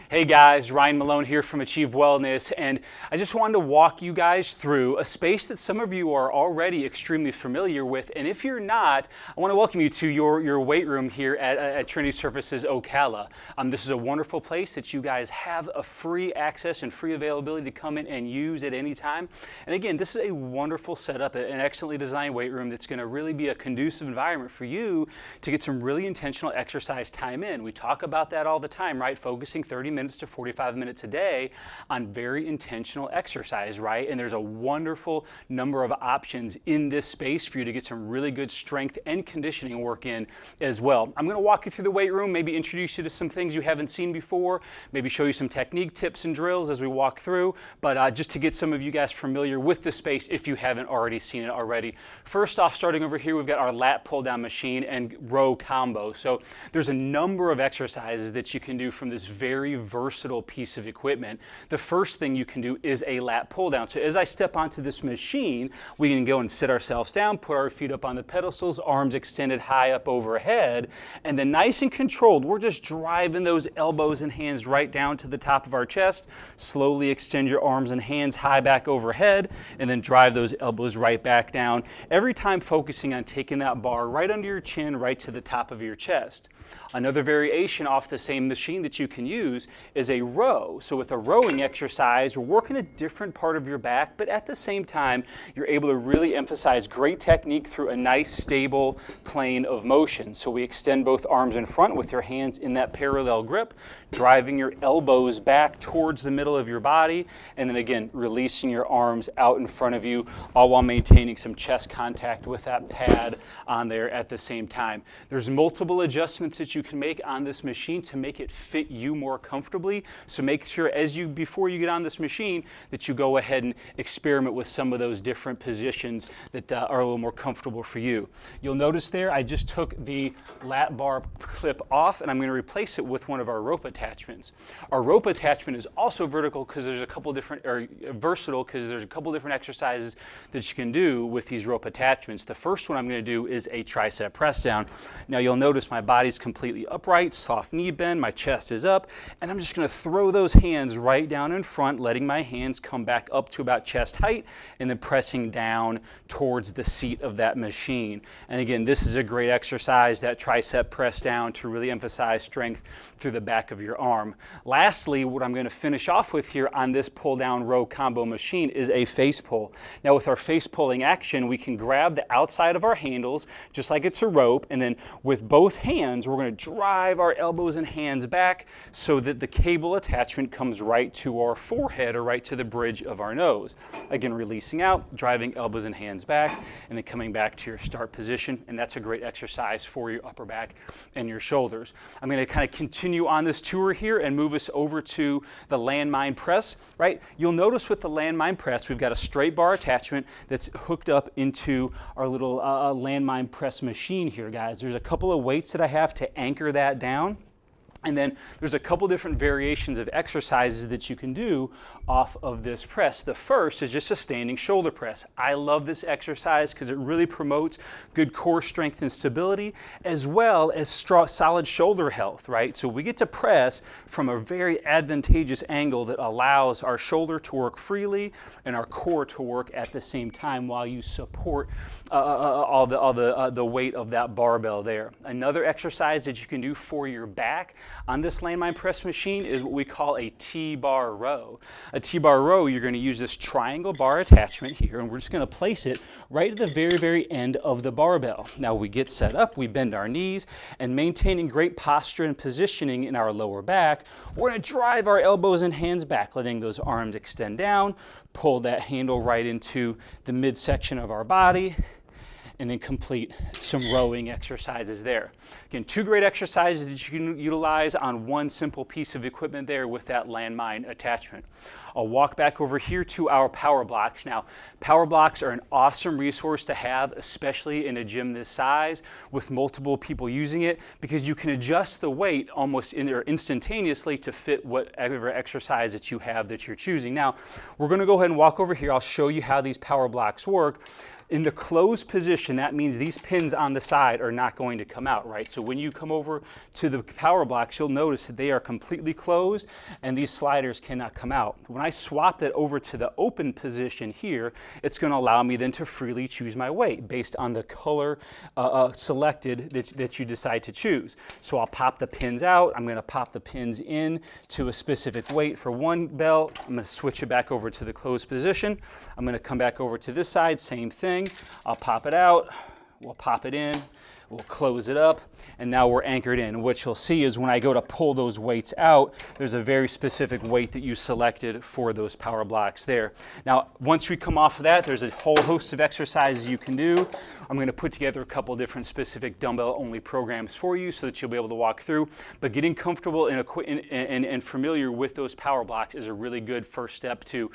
Hey guys, Ryan Malone here from Achieve Wellness, and I just wanted to walk you guys through a space that some of you are already extremely familiar with, and if you're not, I want to welcome you to your weight room here at Trinity Surfaces Ocala. This is a wonderful place that you guys have a free access and free availability to come in and use at any time. And again, this is a wonderful setup, an excellently designed weight room that's going to really be a conducive environment for you to get some really intentional exercise time in. We talk about that all the time, right? Focusing 30 minutes to 45 minutes a day on very intentional exercise, right? And there's a wonderful number of options in this space for you to get some really good strength and conditioning work in as well. I'm going to walk you through the weight room, maybe introduce you to some things you haven't seen before, maybe show you some technique tips and drills as we walk through, but just to get some of you guys familiar with the space if you haven't already seen it already. First off, starting over here, we've got our lat pull-down machine and row combo. So there's a number of exercises that you can do from this very versatile piece of equipment. The first thing you can do is a lat pull down. So as I step onto this machine, we can go and sit ourselves down, put our feet up on the pedestals, arms extended high up overhead, and then nice and controlled, we're just driving those elbows and hands right down to the top of our chest. Slowly extend your arms and hands high back overhead, and then drive those elbows right back down. Every time focusing on taking that bar right under your chin, right to the top of your chest. Another variation off the same machine that you can use is a row. So with a rowing exercise, we're working a different part of your back, but at the same time, you're able to really emphasize great technique through a nice, stable plane of motion. So we extend both arms in front with your hands in that parallel grip, driving your elbows back towards the middle of your body, and then again, releasing your arms out in front of you, all while maintaining some chest contact with that pad on there at the same time. There's multiple adjustments that you can make on this machine to make it fit you more comfortably. So make sure before you get on this machine that you go ahead and experiment with some of those different positions that are a little more comfortable for you. You'll notice there I just took the lat bar clip off and I'm going to replace it with one of our rope attachments. Our rope attachment is also vertical because there's a couple different, or versatile because there's a couple different exercises that you can do with these rope attachments. The first one I'm going to do is a tricep press down. Now you'll notice my body's completely upright, soft knee bend, my chest is up, and I'm just going to throw those hands right down in front, letting my hands come back up to about chest height, and then pressing down towards the seat of that machine. And again, this is a great exercise, that tricep press down, to really emphasize strength through the back of your arm. Lastly, what I'm going to finish off with here on this pull down row combo machine is a face pull. Now with our face pulling action, we can grab the outside of our handles just like it's a rope, and then with both hands we're going to drive our elbows and hands back so that the cable attachment comes right to our forehead or right to the bridge of our nose. Again, releasing out, driving elbows and hands back, and then coming back to your start position, and that's a great exercise for your upper back and your shoulders. I'm going to kind of continue on this tour here and move us over to the landmine press, right? You'll notice with the landmine press, we've got a straight bar attachment that's hooked up into our little landmine press machine here, guys. There's a couple of weights that I have to anchor that down. And then there's a couple different variations of exercises that you can do off of this press. The first is just a standing shoulder press. I love this exercise because it really promotes good core strength and stability, as well as solid shoulder health, right? So we get to press from a very advantageous angle that allows our shoulder to work freely and our core to work at the same time while you support all the weight of that barbell there. Another exercise that you can do for your back on this landmine press machine is what we call a TBar Row. A TBar Row, you're going to use this triangle bar attachment here, and we're just going to place it right at the very, very end of the barbell. Now we get set up, we bend our knees, and maintaining great posture and positioning in our lower back, we're going to drive our elbows and hands back, letting those arms extend down, pull that handle right into the midsection of our body, and then complete some rowing exercises there. Again, two great exercises that you can utilize on one simple piece of equipment there with that landmine attachment. I'll walk back over here to our power blocks. Now, power blocks are an awesome resource to have, especially in a gym this size with multiple people using it, because you can adjust the weight almost instantaneously to fit whatever exercise that you have that you're choosing. Now, we're going to go ahead and walk over here. I'll show you how these power blocks work. In the closed position, that means these pins on the side are not going to come out, right? So when you come over to the power blocks, you'll notice that they are completely closed and these sliders cannot come out. When I swap that over to the open position here, it's going to allow me then to freely choose my weight based on the color selected that you decide to choose. So I'll pop the pins out. I'm going to pop the pins in to a specific weight for one belt. I'm going to switch it back over to the closed position. I'm going to come back over to this side, same thing. I'll pop it out, we'll pop it in, we'll close it up, and now we're anchored in. What you'll see is when I go to pull those weights out, there's a very specific weight that you selected for those power blocks there. Now, once we come off of that, there's a whole host of exercises you can do. I'm going to put together a couple different specific dumbbell-only programs for you so that you'll be able to walk through. But getting comfortable and familiar with those power blocks is a really good first step to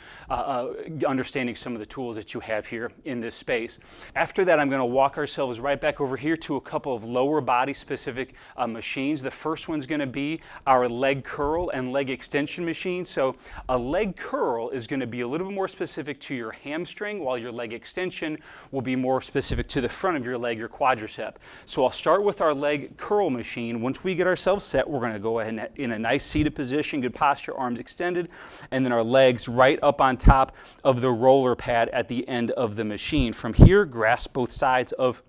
understanding some of the tools that you have here in this space. After that, I'm going to walk ourselves right back over here to a couple of lower body specific machines. The first one's going to be our leg curl and leg extension machine. So a leg curl is going to be a little bit more specific to your hamstring, while your leg extension will be more specific to the front of your leg, your quadricep. So I'll start with our leg curl machine. Once we get ourselves set, we're going to go ahead and in a nice seated position, good posture, arms extended, and then our legs right up on top of the roller pad at the end of the machine. From here, grasp both sides of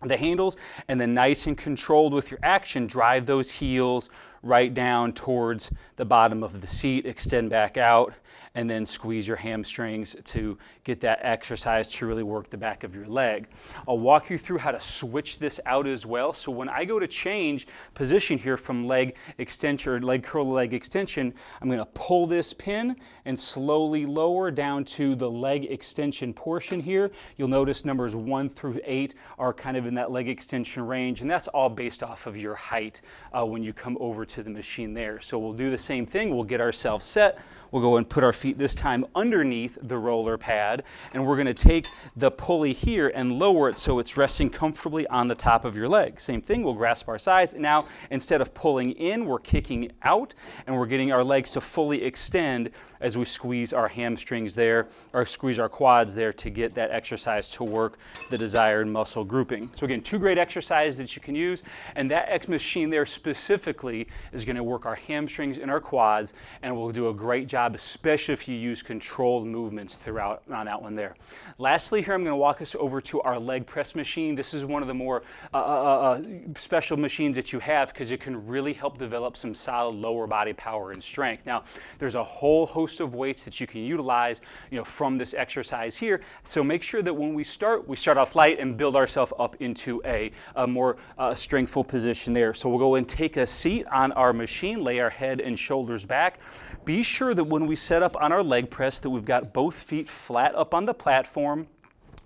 the handles, and then nice and controlled with your action, drive those heels right down towards the bottom of the seat, extend back out, and then squeeze your hamstrings to get that exercise to really work the back of your leg. I'll walk you through how to switch this out as well. So when I go to change position here from leg extension or leg curl to leg extension, I'm going to pull this pin and slowly lower down to the leg extension portion here. You'll notice numbers 1 through 8 are kind of in that leg extension range, and that's all based off of your height when you come over to the machine there. So we'll do the same thing. We'll get ourselves set. We'll go and put our feet this time underneath the roller pad, and we're going to take the pulley here and lower it so it's resting comfortably on the top of your leg. Same thing, we'll grasp our sides. Now, instead of pulling in, we're kicking out, and we're getting our legs to fully extend as we squeeze our hamstrings there, or squeeze our quads there to get that exercise to work the desired muscle grouping. So again, 2 great exercises that you can use, and that X machine there specifically is going to work our hamstrings and our quads, and will do a great job, especially if you use controlled movements throughout on that one there. Lastly, here I'm going to walk us over to our leg press machine. This is one of the more special machines that you have because it can really help develop some solid lower body power and strength. Now, there's a whole host of weights that you can utilize, from this exercise here. So make sure that when we start off light and build ourselves up into a more strengthful position there. So we'll go and take a seat on our machine, lay our head and shoulders back. Be sure that when we set up on our leg press that we've got both feet flat up on the platform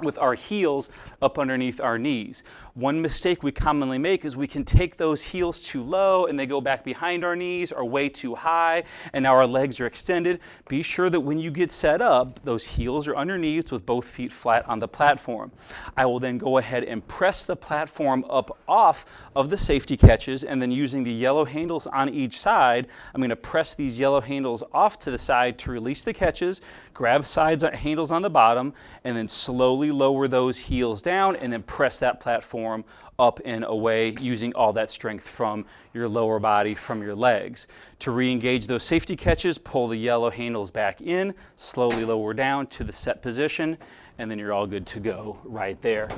with our heels up underneath our knees. One mistake we commonly make is we can take those heels too low and they go back behind our knees or way too high, and now our legs are extended. Be sure that when you get set up, those heels are underneath with both feet flat on the platform. I will then go ahead and press the platform up off of the safety catches, and then using the yellow handles on each side, I'm going to press these yellow handles off to the side to release the catches, grab handles on the bottom, and then slowly lower those heels down, and then press that platform up and away using all that strength from your lower body, from your legs. To re-engage those safety catches, pull the yellow handles back in, slowly lower down to the set position, and then you're all good to go right there.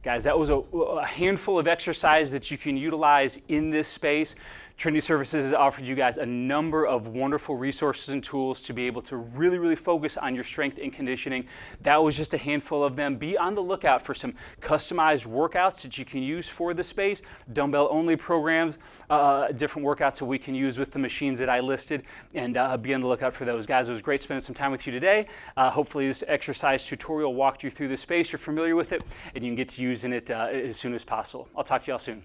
Guys, that was a handful of exercises that you can utilize in this space. Trinity Services has offered you guys a number of wonderful resources and tools to be able to really focus on your strength and conditioning. That was just a handful of them. Be on the lookout for some customized workouts that you can use for the space, dumbbell-only programs, different workouts that we can use with the machines that I listed, and be on the lookout for those. Guys, it was great spending some time with you today. Hopefully this exercise tutorial walked you through the space, you're familiar with it, and you can get to using it as soon as possible. I'll talk to y'all soon.